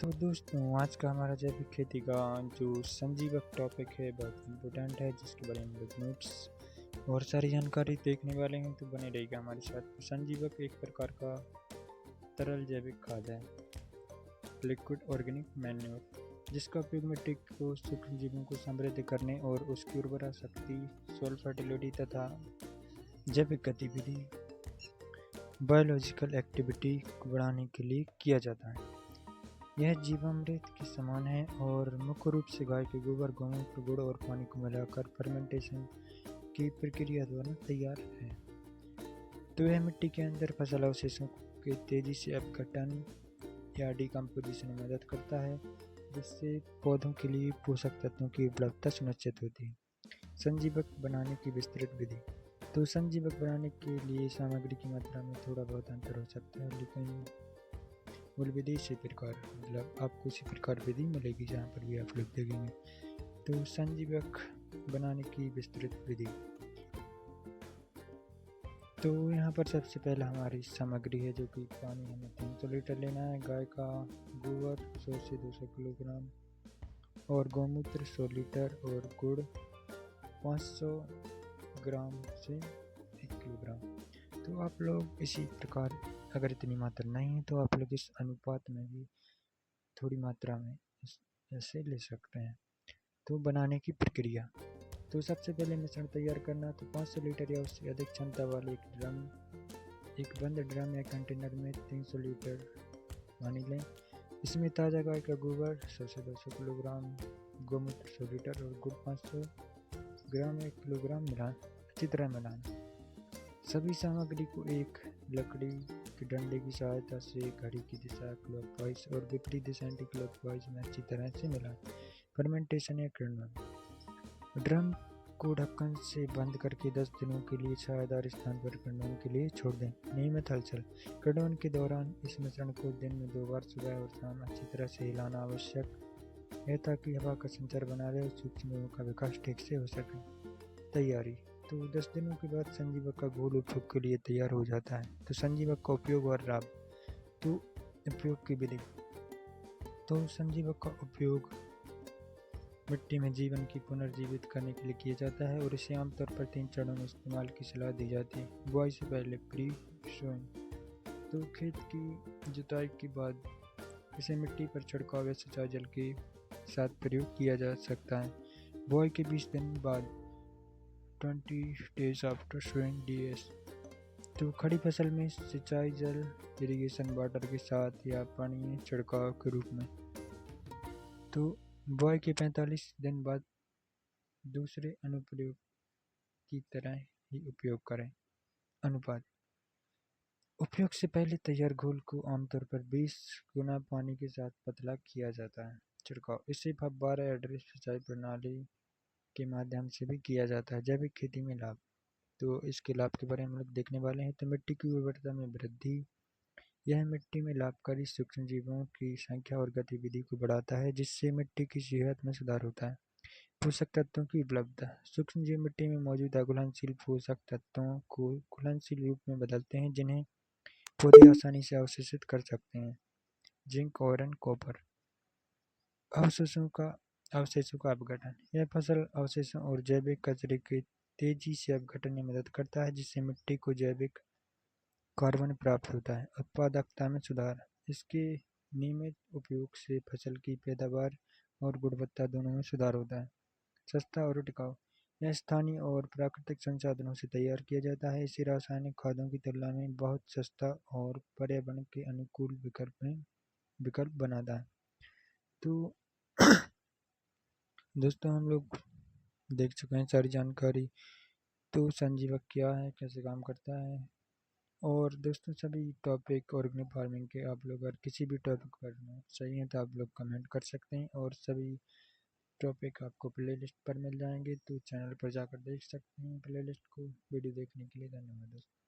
तो दोस्तों आज का हमारा जैविक खेती का जो संजीवक टॉपिक है बहुत इम्पोर्टेंट है, जिसके बारे में हम लोग नोट्स और सारी जानकारी देखने वाले हैं, तो बने रहेगा हमारे साथ। संजीवक एक प्रकार का तरल जैविक खाद है, लिक्विड ऑर्गेनिक मैन्योर, जिसका उपयोग मिट्टी को सूक्ष्म जीवों को समृद्ध करने और उसकी उर्वरा शक्ति, सॉइल फर्टिलिटी तथा जैविक गतिविधि बायोलॉजिकल एक्टिविटी को बढ़ाने के लिए किया जाता है। यह जीवामृत के समान है और मुख्य रूप से गाय के गोबर, गौमूत्र, गुड़ और पानी को मिलाकर फर्मेंटेशन की प्रक्रिया द्वारा तैयार है। तो यह मिट्टी के अंदर फसल अवशेषों के तेजी से अपघटन या डिकम्पोजिशन में मदद करता है, जिससे पौधों के लिए पोषक तत्वों की उपलब्धता सुनिश्चित होती है। संजीवक बनाने की विस्तृत विधि। तो संजीवक बनाने के लिए सामग्री की मात्रा में थोड़ा बहुत अंतर हो सकता है, लेकिन मूल विधि इसी प्रकार आपको इसी प्रकार विधि मिलेगी जहाँ पर भी आप लोग देखेंगे। तो संजीवक बनाने की विस्तृत विधि। तो यहाँ पर सबसे पहला हमारी सामग्री है, जो कि पानी हमें 300 लीटर लेना है, गाय का गोबर 100 से 200 किलोग्राम और गौमूत्र 100 लीटर और गुड़ 500 ग्राम से 1 किलोग्राम। तो आप लोग इसी प्रकार, अगर इतनी मात्रा नहीं है तो आप लोग इस अनुपात में भी थोड़ी मात्रा में ऐसे ले सकते हैं। तो बनाने की प्रक्रिया। तो सबसे पहले मिश्रण तैयार करना। तो 500 लीटर या उससे अधिक क्षमता वाले एक बंद ड्रम या कंटेनर में 300 लीटर पानी लें। इसमें ताज़ा गाय का गोबर 100 से 200 किलोग्राम, गौमूत्र 100 लीटर और गुड़ 500 ग्राम 1 किलोग्राम अच्छी तरह मिलाना। सभी सामग्री को एक लकड़ी के डंडे की सहायता से घड़ी की दिशा क्लॉकवाइज और विपरीत दिशा एंटी क्लॉकवाइज में अच्छी तरह से मिलाएं। फर्मेंटेशन या किण्वन। ड्रम को ढक्कन से बंद करके 10 दिनों के लिए छायादार स्थान पर किण्वन के लिए छोड़ दें। नियमित हलचल। किण्वन के दौरान इस मिश्रण को दिन में 2 बार सुबह और शाम अच्छी तरह से हिलाना आवश्यक है, ताकि हवा का संचार बना रहे और सूक्ष्म जीवों का विकास ठीक से हो सके। तैयारी। तो 10 दिनों के बाद संजीवक का घोल उपयोग के लिए तैयार हो जाता है। तो संजीवक का उपयोग और लाभ। तो उपयोग की विधि। तो संजीवक का उपयोग मिट्टी में जीवन की पुनर्जीवित करने के लिए किया जाता है और इसे आमतौर पर 3 चरणों में इस्तेमाल की सलाह दी जाती है। बुआई से पहले प्री सोइंग। तो खेत की जुताई के बाद इसे मिट्टी पर छिड़काव या सिंचाई जल के साथ प्रयोग किया जा सकता है। बुआई के 20 दिन बाद 20 days आफ्टर सोइंग DS। तो खड़ी फसल में सिंचाई जल इरिगेशन वाटर के साथ या पानी में छिड़काव के रूप में। तो बुआई के 45 दिन बाद दूसरे अनुप्रयोग की तरह ही उपयोग करें। अनुपात। उपयोग से पहले तैयार घोल को आमतौर पर 20 गुना पानी के साथ पतला किया जाता है। छिड़काव। इसे फव्वारा या ड्रिप सिंचाई प्रणाली के माध्यम से भी किया जाता है। जैविक खेती में लाभ। तो इसके लाभ के बारे में हम लोग देखने वाले हैं। तो मिट्टी की उर्वरता में वृद्धि। यह मिट्टी में लाभकारी सूक्ष्म जीवों की संख्या और गतिविधि को बढ़ाता है, जिससे मिट्टी की सेहत में सुधार होता है। पोषक तत्वों की उपलब्धता। सूक्ष्म जीव मिट्टी में मौजूद घुलनशील पोषक तत्वों को घुलनशील रूप में बदलते हैं, जिन्हें पौधे आसानी से अवशोषित कर सकते हैं। Zinc, iron, copper. अवशेषों का अपघटन। यह फसल अवशेषों और जैविक कचरे के तेजी से अपघटन में मदद करता है, जिससे मिट्टी को जैविक कार्बन प्राप्त होता है। उत्पादकता में सुधार। इसके नियमित उपयोग से फसल की पैदावार और गुणवत्ता दोनों में सुधार होता है। सस्ता और टिकाऊ। यह स्थानीय और प्राकृतिक संसाधनों से तैयार किया जाता है। इसे रासायनिक खादों की तुलना में बहुत सस्ता और पर्यावरण के अनुकूल विकल्प बनाता है। तो दोस्तों हम लोग देख चुके हैं सारी जानकारी। तो संजीवक क्या है, कैसे काम करता है, और दोस्तों सभी टॉपिक ऑर्गेनिक फार्मिंग के आप लोग अगर किसी भी टॉपिक पर चाहिए तो आप लोग कमेंट कर सकते हैं, और सभी टॉपिक आपको प्लेलिस्ट पर मिल जाएंगे, तो चैनल पर जाकर देख सकते हैं प्लेलिस्ट को। वीडियो देखने के लिए धन्यवाद दोस्तों।